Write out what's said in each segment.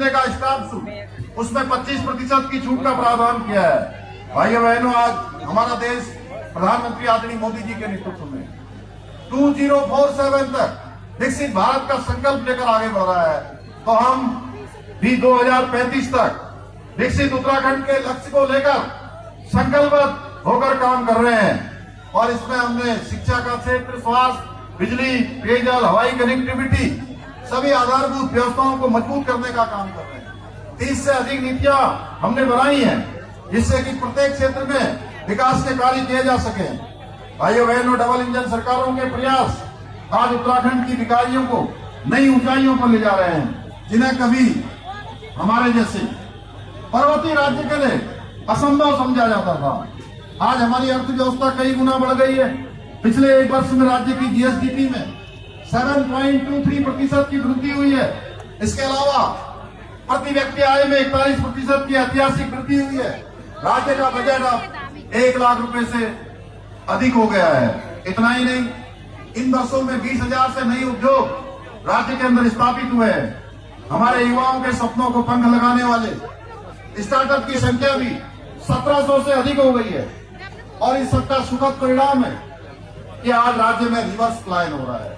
खरीदने का स्टाम्प छूट, उसमें 25% की छूट का प्रावधान किया है। भाइयों बहनों, आज हमारा देश प्रधानमंत्री आदरणीय मोदी जी के नेतृत्व में 2047 तक विकसित भारत का संकल्प लेकर आगे बढ़ रहा है। तो हम भी 2035 तक विकसित उत्तराखंड के लक्ष्य को लेकर संकल्पबद्ध होकर काम कर रहे हैं। और इसमें हमने शिक्षा का क्षेत्र, स्वास्थ्य, बिजली, पेयजल, हवाई कनेक्टिविटी, सभी आधारभूत व्यवस्थाओं को मजबूत करने का काम कर रहे हैं। 30 से अधिक नीतियां हमने बनाई हैं जिससे कि प्रत्येक क्षेत्र में विकास के कार्य किए जा सके। भाइयों बहनों, डबल इंजन सरकारों के प्रयास आज उत्तराखंड की विकारियों को नई ऊंचाइयों पर ले जा रहे हैं, जिन्हें कभी हमारे जैसे पर्वतीय राज्य के लिए असंभव समझा जाता था। आज हमारी अर्थव्यवस्था कई गुना बढ़ गई है। पिछले एक वर्ष में राज्य की जीएसडीपी में 7.23% की वृद्धि हुई है। इसके अलावा प्रति व्यक्ति आय में 41% की ऐतिहासिक वृद्धि हुई है। राज्य का बजट अब 1 लाख रुपए से अधिक हो गया है। इतना ही नहीं, इन वर्षों में 20,000 से नए उद्योग राज्य के अंदर स्थापित हुए हैं। हमारे युवाओं के सपनों को पंख लगाने वाले स्टार्टअप की संख्या भी 1700 से अधिक हो गई है। और इस सबका सुखद परिणाम है कि आज राज्य में रिवर्स प्लान हो रहा है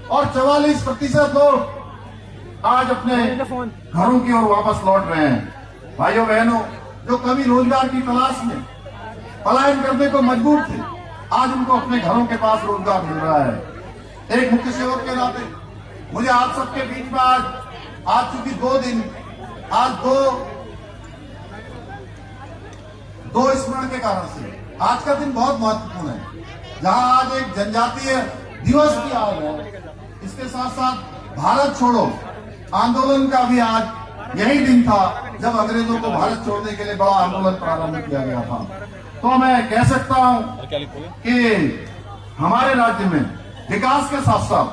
और 44% लोग आज अपने घरों की ओर वापस लौट रहे हैं। भाइयों बहनों, जो कभी रोजगार की तलाश में पलायन करने को मजबूर थे, आज उनको अपने घरों के पास रोजगार मिल रहा है। एक मुख्य सेवक के नाते मुझे आप सबके बीच में आज चूंकि 2 दिन, आज दो स्मरण के कारण से आज का दिन बहुत महत्वपूर्ण है। जहां आज एक जनजातीय दिवस भी आज है, इसके साथ साथ भारत छोड़ो आंदोलन का भी आज यही दिन था जब अंग्रेजों को भारत छोड़ने के लिए बड़ा आंदोलन प्रारंभ किया गया था। तो मैं कह सकता हूं कि हमारे राज्य में विकास के साथ साथ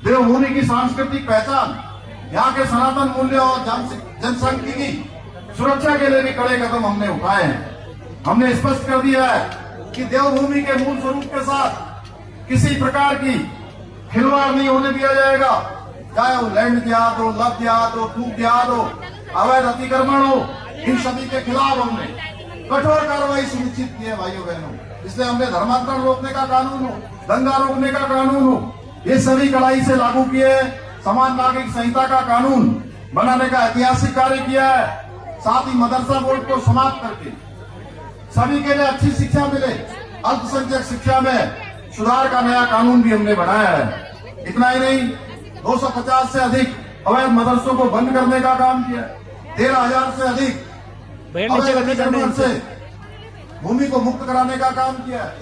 देवभूमि की सांस्कृतिक पहचान, यहाँ के सनातन मूल्य और जनसांख्यिकी सुरक्षा के लिए भी कड़े कदम हमने उठाए हैं। हमने स्पष्ट कर दिया है कि देवभूमि के मूल स्वरूप के साथ किसी प्रकार की खिलवाड़ नहीं होने दिया जाएगा। चाहे वो लैंड जिहाद हो, लव जिहाद हो, थूक जिहाद हो, अवैध अतिक्रमण हो, इन सभी के खिलाफ हमने कठोर कार्रवाई सुनिश्चित की है। भाइयों बहनों, इसलिए हमने धर्मांतरण रोकने का कानून हो, दंगा रोकने का कानून हो, ये सभी कड़ाई से लागू किए। समान नागरिक संहिता का कानून बनाने का ऐतिहासिक कार्य किया है। साथ ही मदरसा बोर्ड को समाप्त करके सभी के लिए अच्छी शिक्षा मिले, अल्पसंख्यक शिक्षा में सुधार का नया कानून भी हमने बनाया है। इतना ही नहीं, 250 से अधिक अवैध मदरसों को बंद करने का काम किया। 13,000 से अधिक अवैध अतिक्रमण से भूमि को मुक्त कराने का काम किया है।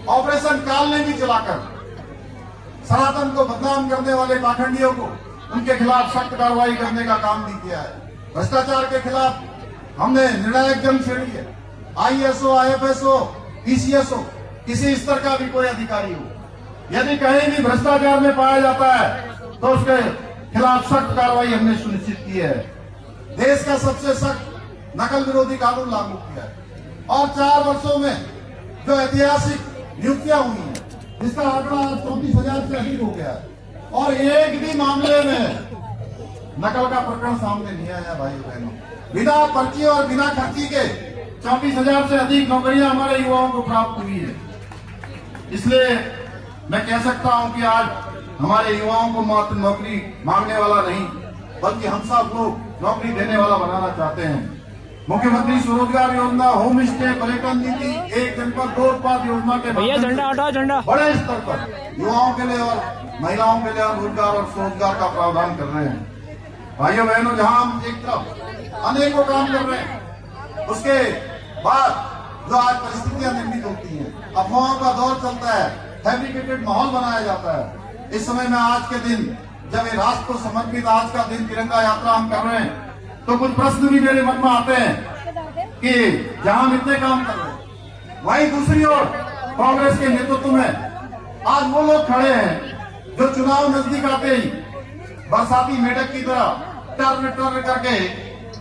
ऑपरेशन काल ने भी चलाकर सनातन को बदनाम करने वाले पाखंडियों को उनके खिलाफ सख्त कार्रवाई करने का काम भी किया है। भ्रष्टाचार के खिलाफ हमने निर्णायक जंग छेड़ी है। आईएएस हो, आईएफएस हो, पीसीएस हो, किसी स्तर का भी कोई अधिकारी हो, यदि कहीं भी भ्रष्टाचार में पाया जाता है तो उसके खिलाफ सख्त कार्रवाई हमने सुनिश्चित की है। देश का सबसे सख्त नकल विरोधी कानून लागू किया है। और 4 वर्षों में जो ऐतिहासिक नियुक्तियां हुई हैं, जिसका आंकड़ा 34,000 से अधिक हो गया है और एक भी मामले में नकल का प्रकरण सामने नहीं आया। भाइयों बहनों, बिना पर्ची और बिना खर्ची के 34,000 से अधिक नौकरियां हमारे युवाओं को प्राप्त हुई है। इसलिए मैं कह सकता हूं कि आज हमारे युवाओं को मात्र नौकरी मांगने वाला नहीं, बल्कि हम सब लोग नौकरी देने वाला बनाना चाहते हैं। मुख्यमंत्री स्वरोजगार योजना, होम स्टे, पर्यटन नीति, एक जनपद 2 उत्पाद योजना के झंडा बड़े स्तर पर युवाओं के लिए और महिलाओं के लिए रोजगार और स्वरोजगार का प्रावधान कर रहे हैं। भाइयों बहनों, जहां हम एक तरफ अनेकों काम कर रहे हैं, उसके बाद जो आज परिस्थितियां निर्मित होती हैं, अफवाहों का दौर चलता है, फैब्रिकेटेड माहौल बनाया जाता है। इस समय में आज के दिन जब ये राष्ट्र को समर्पित आज का दिन तिरंगा यात्रा हम कर रहे हैं, तो कुछ प्रश्न भी मेरे मन में आते हैं कि जहां हम इतने काम कर रहे हैं, वहीं दूसरी ओर कांग्रेस के नेतृत्व में आज वो लोग खड़े हैं जो चुनाव नजदीक आते ही बरसाती मेढक की तरह टर करके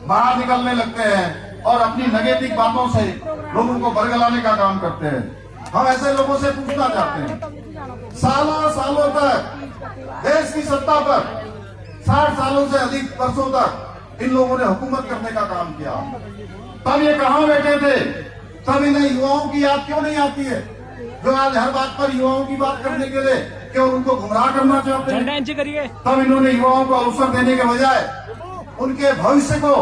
बाहर निकलने लगते हैं और अपनी नेगेटिव बातों से लोगों को बरगलाने का काम करते हैं। हम ऐसे लोगों से पूछना चाहते हैं, सालों तक देश की सत्ता पर 60 सालों से अधिक वर्षों तक इन लोगों ने हुकूमत करने का काम किया। तब ये कहां बैठे थे? तब इन्हें युवाओं की याद क्यों नहीं आती है, जो आज हर बात पर युवाओं की बात करने के लिए क्यों उनको गुमराह करना चाहते हैं? तब इन्होंने युवाओं को अवसर देने के बजाय उनके भविष्य को